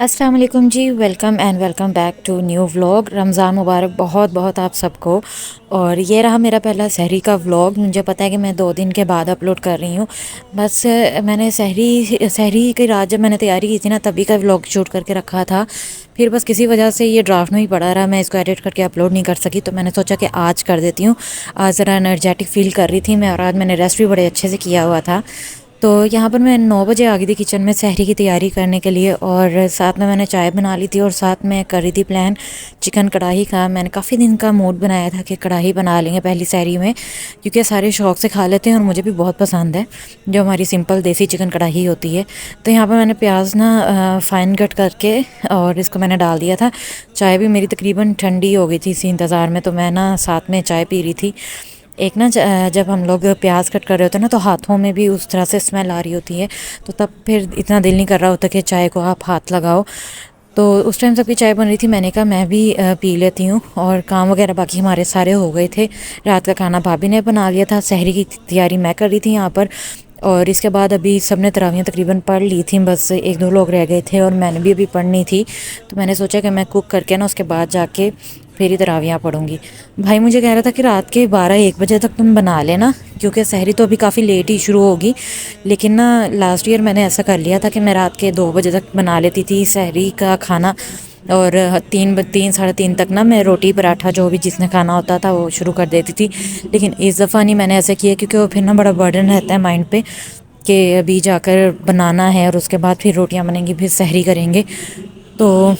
अस्सलाम वालेकुम जी। Welcome back to new vlog. Ramzan मुबारक बहुत बहुत आप सबको। और ये रहा मेरा पहला सहरी का व्लॉग। मुझे पता है कि मैं 2 दिन के बाद अपलोड कर रही हूँ। बस मैंने सहरी सहरी की रात जब मैंने तैयारी की थी ना, तभी का व्लॉग शूट करके रखा था। फिर बस किसी वजह से ये ड्राफ्ट में ही पड़ा रहा, मैं इसको एडिट करके अपलोड नहीं कर सकी, तो मैंने सोचा कि आज कर देती हूँ। आज ज़रा एनर्जेटिक फ़ील कर रही थी मैं, और आज मैंने रेस्ट भी बड़े अच्छे से किया हुआ था। तो यहाँ पर मैं 9 बजे आ गई थी किचन में सहरी की तैयारी करने के लिए, और साथ में मैंने चाय बना ली थी, और साथ में कर रही थी प्लान चिकन कढ़ाई का। मैंने काफ़ी दिन का मूड बनाया था कि कढ़ाई बना लेंगे पहली सहरी में, क्योंकि सारे शौक़ से खा लेते हैं और मुझे भी बहुत पसंद है जो हमारी सिंपल देसी चिकन कढ़ाई होती है। तो यहाँ पर मैंने प्याज ना फ़ाइन कट करके और इसको मैंने डाल दिया था। चाय भी मेरी तकरीबन ठंडी हो गई थी इसी इंतज़ार में, तो मैं ना साथ में चाय पी रही थी। एक ना जब हम लोग प्याज कट कर रहे होते हैं ना, तो हाथों में भी उस तरह से स्मेल आ रही होती है, तो तब फिर इतना दिल नहीं कर रहा होता कि चाय को आप हाथ लगाओ। तो उस टाइम सबकी चाय बन रही थी, मैंने कहा मैं भी पी लेती हूँ। और काम वगैरह बाकी हमारे सारे हो गए थे। रात का खाना भाभी ने बना लिया था, सहरी की तैयारी मैं कर रही थी यहाँ पर। और इसके बाद अभी सब ने तरावियाँ तकरीबन पढ़ ली थी, बस 1-2 लोग रह गए थे, और मैंने भी अभी पढ़नी थी। तो मैंने सोचा कि मैं कुक करके ना उसके बाद जाके फिर ही तरावियाँ पढ़ूंगी। भाई मुझे कह रहा था कि रात के 12-1 बजे तक तुम बना लेना, क्योंकि सहरी तो अभी काफ़ी लेट ही शुरू होगी। लेकिन ना लास्ट ईयर मैंने ऐसा कर लिया था कि मैं रात के 2 बजे तक बना लेती थी सहरी का खाना, और 3 साढ़े 3 तक ना मैं रोटी पराठा जो भी जिसने खाना होता था वो शुरू कर देती थी। लेकिन इस दफ़ा नहीं मैंने ऐसा किया, क्योंकि वो फिर ना बड़ा बर्डन रहता है माइंड पे कि अभी जाकर बनाना है और उसके बाद फिर रोटियां बनेंगी, फिर सहरी करेंगे। तो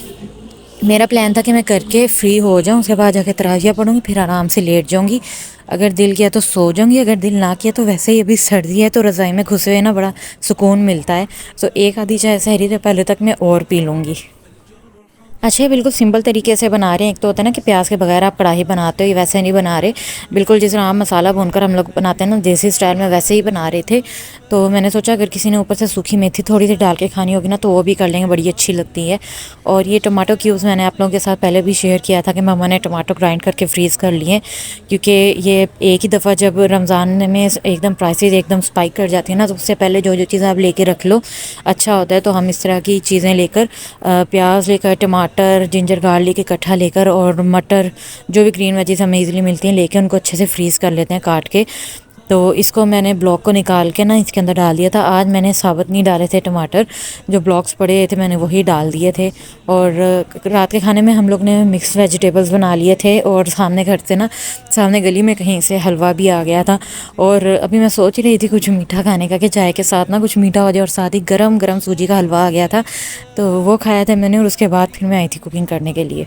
मेरा प्लान था कि मैं करके फ्री हो जाऊं, उसके बाद जाके तरावियाँ पढ़ूंगी, फिर आराम से लेट जाऊंगी। अगर दिल किया तो सो जाऊंगी, अगर दिल ना किया तो वैसे ही अभी सर्दी है तो रज़ाई में घुसे हुए ना बड़ा सुकून मिलता है। तो एक आधी चाय सहरी से पहले तक मैं और पी लूँगी। अच्छा, ये बिल्कुल सिंपल तरीके से बना रहे हैं। एक तो होता है ना कि प्याज के बगैर आप कढ़ाई बनाते हो, ये वैसे नहीं बना रहे। बिल्कुल जिस तरह आप मसाला भूनकर हम लोग बनाते हैं ना देसी स्टाइल में, वैसे ही बना रहे थे। तो मैंने सोचा अगर किसी ने ऊपर से सूखी मेथी थोड़ी सी डाल के खानी होगी ना, तो वो भी कर लेंगे, बड़ी अच्छी लगती है। और ये टमाटो क्यूब्स मैंने आप लोगों के साथ पहले भी शेयर किया था कि मम्मा ने टमाटो ग्राइंड करके फ्रीज़ कर लिए, क्योंकि ये एक ही दफ़ा जब रमज़ान में एकदम प्राइसेस एकदम स्पाइक कर जाती है ना, तो उससे पहले जो जो चीज़ें आप लेके रख लो अच्छा होता है। तो हम इस तरह की चीज़ें लेकर, प्याज लेकर, टमाटर, जिंजर गार्लिक इकट्ठा लेकर, और मटर जो भी ग्रीन वेजीज हमें इजीली मिलती हैं लेके उनको अच्छे से फ्रीज़ कर लेते हैं काट के। तो इसको मैंने ब्लॉक को निकाल के ना इसके अंदर डाल दिया था। आज मैंने साबुत नहीं डाले थे टमाटर, जो ब्लॉक्स पड़े थे मैंने वही डाल दिए थे। और रात के खाने में हम लोग ने मिक्स वेजिटेबल्स बना लिए थे, और सामने घर से ना, सामने गली में कहीं से हलवा भी आ गया था। और अभी मैं सोच ही रही थी कुछ मीठा खाने का, कि चाय के साथ ना कुछ मीठा हो जाए, और साथ ही गरम गरम सूजी का हलवा आ गया था, तो वो खाया था मैंने। और उसके बाद फिर मैं आई थी कुकिंग करने के लिए।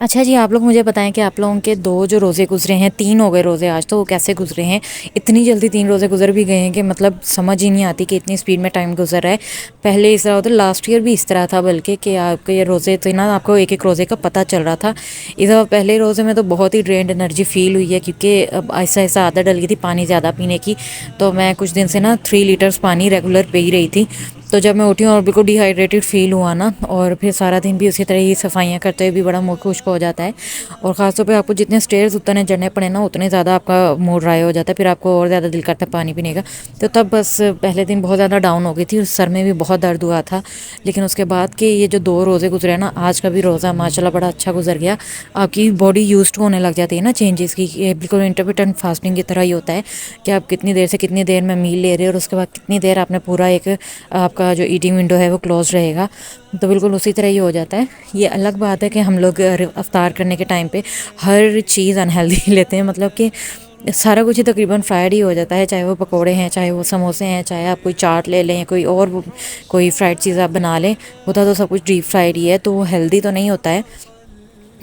अच्छा जी, आप लोग मुझे बताएं कि आप लोगों के 2 जो रोज़े गुजरे हैं, 3 हो गए रोज़े आज, तो वो कैसे गुजरे हैं। इतनी जल्दी 3 रोज़े गुजर भी गए हैं कि मतलब समझ ही नहीं आती कि इतनी स्पीड में टाइम गुजर रहा है। पहले इस तरह होता, लास्ट ईयर भी इस तरह था बल्कि, कि आपके ये रोज़े तो ना आपको एक एक रोज़े का पता चल रहा था। इस दफ़ा पहले रोज़े में तो बहुत ही ड्रेन्ड एनर्जी फील हुई है, क्योंकि अब ऐसा ऐसा आदत डल गई थी पानी ज़्यादा पीने की। तो मैं कुछ दिन से ना 3 लीटर्स पानी रेगुलर पी रही थी। तो जब मैं उठी हूँ और बिल्कुल डिहाइड्रेटेड फील हुआ ना, और फिर सारा दिन भी उसी तरह ही सफाइयाँ करते हुए भी बड़ा मूड खुश्क हो जाता है। और ख़ासतौर पे आपको जितने स्टेयर्स उतरने चढ़ने पड़े ना, उतने ज़्यादा आपका मूड ड्राई हो जाता है, फिर आपको और ज़्यादा दिल करता है पानी पीने का। तो तब बस पहले दिन बहुत ज़्यादा डाउन हो गई थी, सर में भी बहुत दर्द हुआ था। लेकिन उसके बाद के ये जो 2 रोज़े गुजरे ना, आज का भी रोज़ा माशाल्लाह बड़ा अच्छा गुजर गया। आपकी बॉडी यूज्ड होने लग जाती है ना चेंजेस की। ये बिल्कुल इंटरमिटेंट फास्टिंग की तरह ही होता है कि आप कितनी देर से कितनी देर में मील ले रहे हो, और उसके बाद कितनी देर आपने पूरा एक आपका जो ईटिंग विंडो है वो क्लोज रहेगा। तो बिल्कुल उसी तरह ही हो जाता है। ये अलग बात है कि हम लोग अफ्तार करने के टाइम पे हर चीज़ अनहेल्दी लेते हैं, मतलब कि सारा कुछ ही तकरीबन फ्राइड ही हो जाता है, चाहे वो पकोड़े हैं, चाहे वो समोसे हैं, चाहे आप कोई चाट ले लें, कोई और कोई फ्राइड चीज़ आप बना लें, होता तो सब कुछ डीप फ्राइड ही है, तो वो हेल्दी तो नहीं होता है।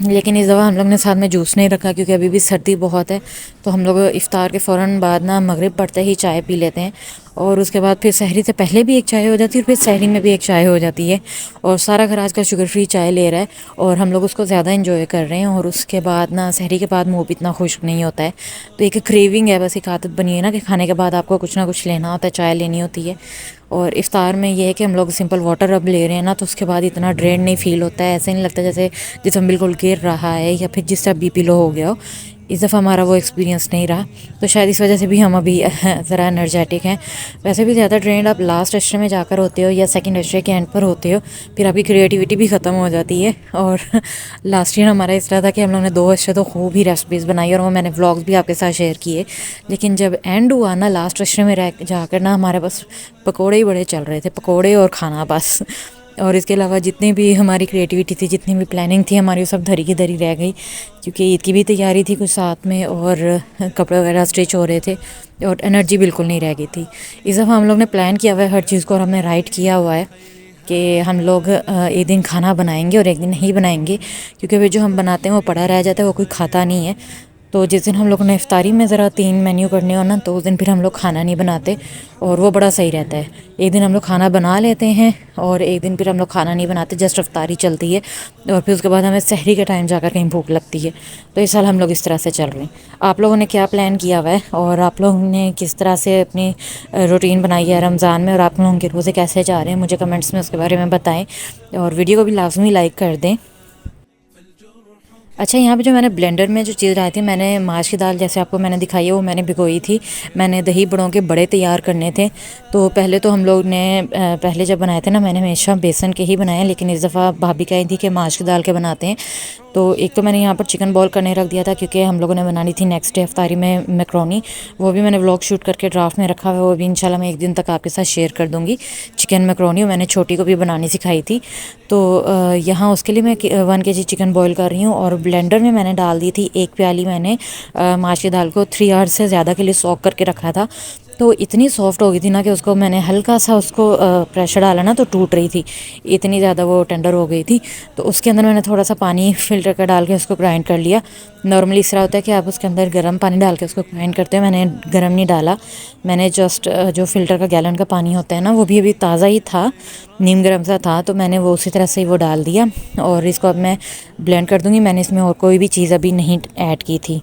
लेकिन इस दफ़ा हम लोग ने साथ में जूस नहीं रखा, क्योंकि अभी भी सर्दी बहुत है। तो हम लोग इफ़्तार के फ़ौरन बाद ना मगरिब पड़ते ही चाय पी लेते हैं। और उसके बाद फिर सहरी से पहले भी एक चाय हो जाती है और फिर सहरी में भी एक चाय हो जाती है। और सारा घर आज का शुगर फ्री चाय ले रहा है और हम लोग उसको ज़्यादा इंजॉय कर रहे हैं। और उसके बाद ना सहरी के बाद मुँह भी इतना खुश्क नहीं होता है, तो एक क्रेविंग है, बस एक आदत बनी है ना कि खाने के बाद आपको कुछ ना कुछ लेना होता है, चाय लेनी होती है। और इफ्तार में ये है कि हम लोग सिंपल वाटर अब ले रहे हैं ना, तो उसके बाद इतना ड्रेन नहीं फील होता है, ऐसे नहीं लगता जैसे जिसम बिल्कुल गिर रहा है या फिर जिस तरह बीपी लो हो गया हो। इस दफ़ा हमारा वो एक्सपीरियंस नहीं रहा, तो शायद इस वजह से भी हम अभी ज़रा एनर्जेटिक हैं। वैसे भी ज़्यादा ड्रेंड आप लास्ट अशरे में जाकर होते हो या सेकंड अशरे के एंड पर होते हो, फिर आपकी क्रिएटिविटी भी ख़त्म हो जाती है। और लास्ट ईयर हमारा इस तरह था कि हम लोगों ने 2 अशरे तो खूब ही रेसिपीज़ बनाई और वो मैंने व्लॉग्स भी आपके साथ शेयर किए। लेकिन जब एंड हुआ ना लास्ट अशरे में रह जाकर ना, हमारे बस पकोड़े ही बड़े चल रहे थे, पकोड़े और खाना बस। और इसके अलावा जितनी भी हमारी क्रिएटिविटी थी, जितनी भी प्लानिंग थी हमारी, वो सब धरी की धरी रह गई, क्योंकि ईद की भी तैयारी थी कुछ साथ में और कपड़े वगैरह स्टिच हो रहे थे और एनर्जी बिल्कुल नहीं रह गई थी। इस दफ़ा हम लोग ने प्लान किया हुआ है हर चीज़ को और हमने राइट किया हुआ है कि हम लोग एक दिन खाना बनाएंगे और एक दिन नहीं बनाएंगे, क्योंकि वे जो हम बनाते हैं वो पड़ा रह जाता है, वो कोई खाता नहीं है। तो जिस दिन हम लोग ने इफ्तारी में ज़रा 3 मेन्यू करने हो ना, तो उस दिन फिर हम लोग खाना नहीं बनाते और वो बड़ा सही रहता है। एक दिन हम लोग खाना बना लेते हैं और एक दिन फिर हम लोग खाना नहीं बनाते, जस्ट इफ्तारी चलती है और फिर उसके बाद हमें सहरी के टाइम जाकर कहीं भूख लगती है। तो इस साल हम लोग इस तरह से चल रहे हैं। आप लोगों ने क्या प्लान किया हुआ है और आप लोगों ने किस तरह से अपनी रूटीन बनाई है रमज़ान में, और आप लोगों के रोज़े कैसे जा रहे हैं, मुझे कमेंट्स में उसके बारे में बताएं और वीडियो को भी लाजमी लाइक कर दें। अच्छा, यहाँ पे जो मैंने ब्लेंडर में जो चीज़ डाली थी, मैंने माश की दाल जैसे आपको मैंने दिखाई है वो मैंने भिगोई थी। मैंने दही बड़ों के बड़े तैयार करने थे, तो पहले तो हम लोग ने पहले जब बनाए थे ना, मैंने हमेशा बेसन के ही बनाए, लेकिन इस दफ़ा भाभी कही थी कि माश की दाल के बनाते हैं। तो एक तो मैंने यहाँ पर चिकन बॉयल करने रख दिया था, क्योंकि हम लोगों ने बनानी थी नेक्स्ट डे इफ्तारी में मैक्रोनी। वो भी मैंने व्लॉग शूट करके ड्राफ्ट में रखा हुआ है, वो भी इंशाल्लाह मैं एक दिन तक आपके साथ शेयर कर दूँगी। चिकन मैक्रोनी मैंने छोटी को भी बनानी सिखाई थी। तो यहाँ उसके लिए मैं 1 kg चिकन बॉयल कर रही हूँ और ब्लेंडर में मैंने डाल दी थी 1 प्याली। मैंने माश की दाल को 3 आवर्स से ज़्यादा के लिए सॉक करके रखा था, तो इतनी सॉफ्ट हो गई थी ना कि उसको मैंने हल्का सा उसको प्रेशर डाला ना तो टूट रही थी, इतनी ज़्यादा वो टेंडर हो गई थी। तो उसके अंदर मैंने थोड़ा सा पानी फ़िल्टर का डाल के उसको ग्राइंड कर लिया। नॉर्मली इस तरह होता है कि आप उसके अंदर गर्म पानी डाल के उसको ग्राइंड करते हो, मैंने गर्म नहीं डाला। मैंने जस्ट जो फ़िल्टर का गैलन का पानी होता है ना, वो भी अभी ताज़ा ही था, नीम गर्म सा था, तो मैंने वो उसी तरह से ही वो डाल दिया और इसको अब मैं ब्लेंड कर दूँगी। मैंने इसमें और कोई भी चीज़ अभी नहीं ऐड की थी।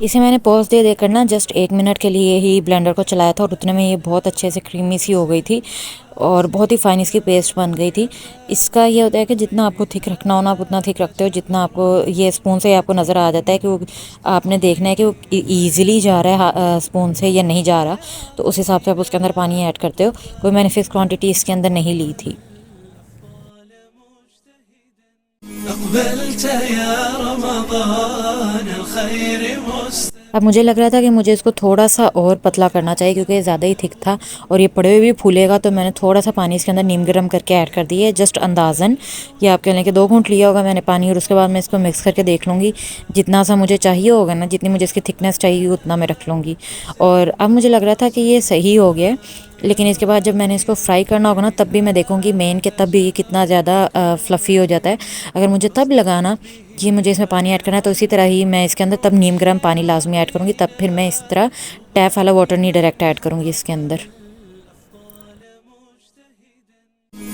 इसे मैंने पॉज दे देकर ना जस्ट 1 मिनट के लिए ही ब्लेंडर को चलाया था और उतने में ये बहुत अच्छे से क्रीमी सी हो गई थी और बहुत ही फाइन इसकी पेस्ट बन गई थी। इसका ये होता है कि जितना आपको थिक रखना हो ना, आप उतना थिक रखते हो, जितना आपको ये स्पून से आपको नज़र आ जाता है कि वो आपने देखना है कि वो ईज़िली जा रहा है स्पून से या नहीं जा रहा, तो उस हिसाब से आप उसके अंदर पानी ऐड करते हो। कोई मैंने फिक्स क्वान्टिटी इसके अंदर नहीं ली थी। अब मुझे लग रहा था कि मुझे इसको थोड़ा सा और पतला करना चाहिए, क्योंकि ज़्यादा ही थिक था और ये पड़े हुए भी फूलेगा, तो मैंने थोड़ा सा पानी इसके अंदर नीम गर्म करके ऐड कर दिया है, जस्ट अंदाज़न। ये आप कह लें कि 2 घूंट लिया होगा मैंने पानी और उसके बाद मैं इसको मिक्स करके देख लूँगी, जितना सा मुझे चाहिए होगा ना, जितनी मुझे इसकी थिकनेस चाहिए उतना मैं रख लूँगी। और अब मुझे लग रहा था कि ये सही हो गया, लेकिन इसके बाद जब मैंने इसको फ्राई करना होगा ना, तब भी मैं देखूँगी मेन के तब भी ये कितना ज़्यादा फ्लफ़ी हो जाता है। अगर मुझे तब लगाना कि मुझे इसमें पानी ऐड करना है, तो इसी तरह ही मैं इसके अंदर तब नीम गर्म पानी लाजमी ऐड करूँगी, तब फिर मैं इस तरह टैप वाला वाटर नहीं डायरेक्ट ऐड करूँगी इसके अंदर।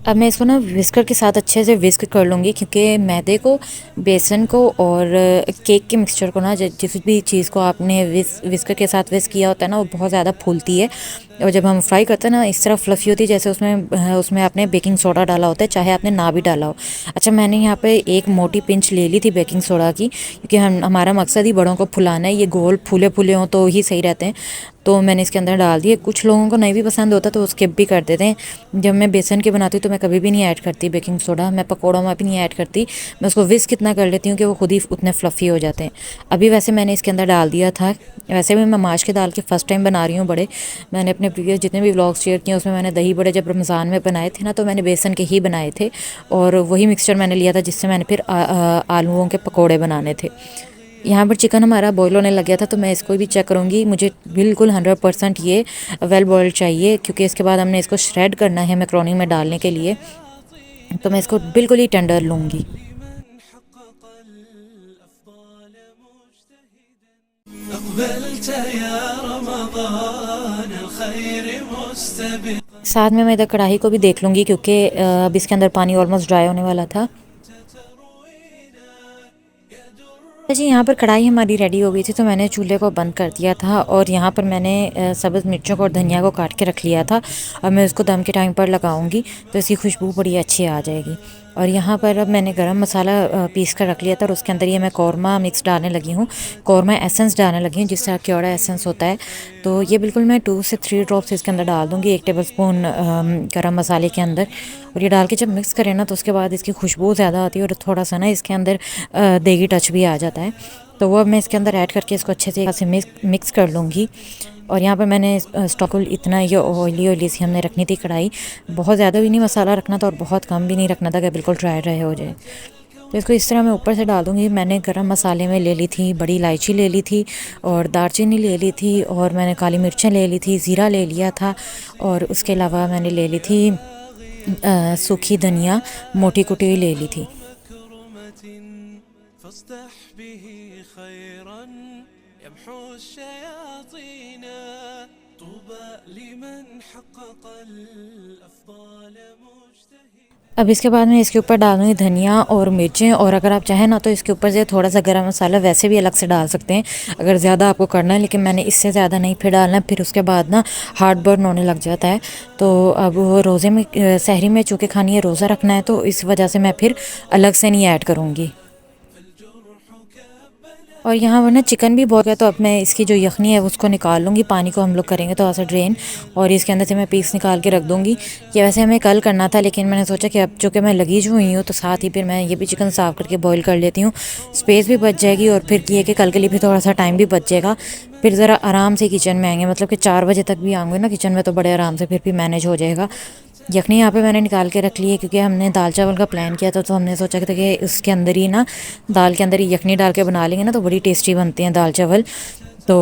अब मैं इसको ना विस्कर के साथ अच्छे से विस्क कर लूँगी, क्योंकि मैदे को, बेसन को और केक के मिक्सचर को ना, जिस भी चीज़ को आपने विस्कर के साथ विस्क किया होता है ना, वो बहुत ज़्यादा फूलती है और जब हम फ्राई करते हैं ना इस तरह फ्लफ़ी होती है, जैसे उसमें आपने बेकिंग सोडा डाला होता है, चाहे आपने ना भी डाला हो। अच्छा, मैंने यहाँ पे एक मोटी पिंच ले ली थी बेकिंग सोडा की, क्योंकि हमारा मकसद ही बड़ों को फुलाना है, ये गोल फूले फूले हों तो ही सही रहते हैं। तो मैंने इसके अंदर डाल दिए। कुछ लोगों को नहीं भी पसंद होता तो वो स्किप भी कर देते हैं। जब मैं बेसन के बनाती हूँ तो मैं कभी भी नहीं ऐड करती बेकिंग सोडा, मैं पकौड़ों में भी नहीं ऐड करती। मैं उसको विस्क इतना कर लेती हूँ कि वो खुद ही उतने फ्लफ़ी हो जाते हैं। अभी वैसे मैंने इसके अंदर डाल दिया था। वैसे भी मैं माश के दाल के फ़र्स्ट टाइम बना रही हूँ बड़े। मैंने अपने प्रीवियस जितने भी व्लॉग्स शेयर किए उसमें मैंने दही बड़े जब रमज़ान में बनाए थे ना, तो मैंने बेसन के ही बनाए थे और वही मिक्सचर मैंने लिया था जिससे मैंने फिर आलूओं के पकोड़े बनाने थे। यहाँ पर चिकन हमारा बॉईल होने लग गया था तो मैं इसको भी चेक करूँगी। मुझे बिल्कुल 100% ये वेल बॉइल्ड चाहिए, क्योंकि इसके बाद हमने इसको श्रेड करना है मैक्रोनी में डालने के लिए। तो मैं इसको बिल्कुल ही टेंडर लूँगी। साथ में मैं इधर कढ़ाई को भी देख लूँगी, क्योंकि अब इसके अंदर पानी ऑलमोस्ट ड्राई होने वाला था। जी यहाँ पर कढ़ाई हमारी रेडी हो गई थी तो मैंने चूल्हे को बंद कर दिया था और यहाँ पर मैंने सब्ज़ मिर्चों को और धनिया को काट के रख लिया था। और मैं उसको दम के टाइम पर लगाऊंगी तो इसकी खुशबू बड़ी अच्छी आ जाएगी। और यहाँ पर अब मैंने गरम मसाला पीस कर रख लिया था और उसके अंदर ये मैं कौरमा मिक्स डालने लगी हूँ, कौरमा एसेंस डालने लगी हूँ जिससे क्योड़ा एसेंस होता है। तो ये बिल्कुल मैं 2 से 3 ड्रॉप्स इसके अंदर डाल दूँगी 1 टेबलस्पून गरम मसाले के अंदर। और ये डाल के जब मिक्स करें ना तो उसके बाद इसकी खुशबू ज़्यादा आती है और थोड़ा सा ना इसके अंदर देगी टच भी आ जाता है। तो वो अब मैं इसके अंदर ऐड करके इसको अच्छे से मिक्स कर लूँगी। और यहाँ पर मैंने स्टॉकुल इतना ये ऑयली सी हमने रखनी थी कढ़ाई, बहुत ज़्यादा भी नहीं मसाला रखना था और बहुत कम भी नहीं रखना था कि बिल्कुल ड्राई हो जाए। तो इसको इस तरह मैं ऊपर से डाल दूँगी। मैंने गरम मसाले में ले ली थी बड़ी इलायची ले ली थी और दालचीनी ले ली थी और मैंने काली मिर्चें ले ली थी, ज़ीरा ले लिया था और उसके अलावा मैंने ले ली थी सूखी धनिया मोटी कुटी हुई ले ली थी। अब इसके बाद मैं इसके ऊपर डालूंगी धनिया और मिर्चें, और अगर आप चाहें ना तो इसके ऊपर से थोड़ा सा गरम मसाला वैसे भी अलग से डाल सकते हैं अगर ज़्यादा आपको करना है, लेकिन मैंने इससे ज़्यादा नहीं फिर डालना, फिर उसके बाद ना हार्ट बर्न होने लग जाता है। तो अब वो रोज़े में सहरी में चूँकि खानी है, रोज़ा रखना है, तो इस वजह से मैं फिर अलग से नहीं ऐड करूँगी। और यहाँ वरना चिकन भी बहुत है तो अब मैं इसकी जो यखनी है उसको निकाल लूँगी, पानी को हम लोग करेंगे थोड़ा सा ड्रेन और इसके अंदर से मैं पीस निकाल के रख दूँगी। ये वैसे हमें कल करना था लेकिन मैंने सोचा कि अब चूँकि मैं लगी हुई हूँ तो साथ ही फिर मैं ये भी चिकन साफ़ करके बॉईल कर लेती हूँ, स्पेस भी बच जाएगी और फिर ये कि कल के लिए भी थोड़ा सा टाइम भी बच जाएगा। फिर ज़रा आराम से किचन में आएंगे, मतलब कि 4 बजे तक भी आऊँगे ना किचन में तो बड़े आराम से फिर भी मैनेज हो जाएगा। यखनी यहाँ पे मैंने निकाल के रख ली है क्योंकि हमने दाल चावल का प्लान किया था, तो हमने सोचा था कि उसके अंदर ही ना दाल के अंदर ही यखनी डाल के बना लेंगे ना तो बड़ी टेस्टी बनती हैं दाल चावल। तो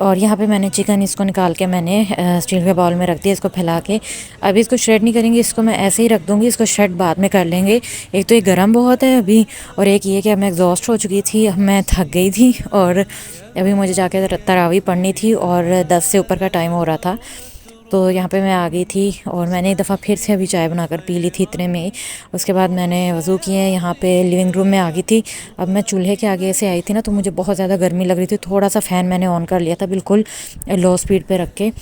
और यहाँ पे मैंने चिकन इसको निकाल के मैंने स्टील के बाउल में रख दिया इसको फैला के। अभी इसको श्रेड नहीं करेंगे, इसको मैं ऐसे ही रख दूँगी, इसको श्रेड बाद में कर लेंगे। एक तो ये गर्म बहुत है अभी और एक ये कि अब मैं एग्जॉस्ट हो चुकी थी, अब मैं थक गई थी और अभी मुझे जाके तरावी पढ़नी थी और 10 से ऊपर का टाइम हो रहा था। तो यहाँ पे मैं आ गई थी और मैंने एक दफ़ा फिर से अभी चाय बनाकर पी ली थी इतने में। उसके बाद मैंने वज़ू किए, यहाँ पे लिविंग रूम में आ गई थी। अब मैं चूल्हे के आगे से आई थी ना तो मुझे बहुत ज़्यादा गर्मी लग रही थी, थोड़ा सा फ़ैन मैंने ऑन कर लिया था बिल्कुल लो स्पीड पे रख के।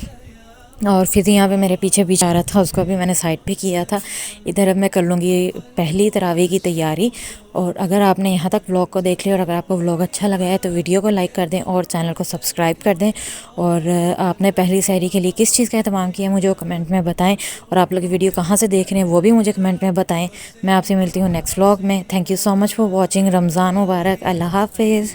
और फिर यहाँ पे मेरे पीछे भी जा रहा था, उसको भी मैंने साइड पे किया था। इधर अब मैं कर लूँगी पहली तरावी की तैयारी। और अगर आपने यहाँ तक व्लॉग को देख लिया और अगर आपको व्लॉग अच्छा लगा है तो वीडियो को लाइक कर दें और चैनल को सब्सक्राइब कर दें। और आपने पहली सहरी के लिए किस चीज़ का एहतमाम किया मुझे वो कमेंट में बताएं, और आप लोग वीडियो कहाँ से देख रहे हैं वो भी मुझे कमेंट में बताएँ। मैं आपसे मिलती हूँ नेक्स्ट व्लॉग में। Thank you so much for watching. Ramzan मुबारक। अल्लाह हाफिज़।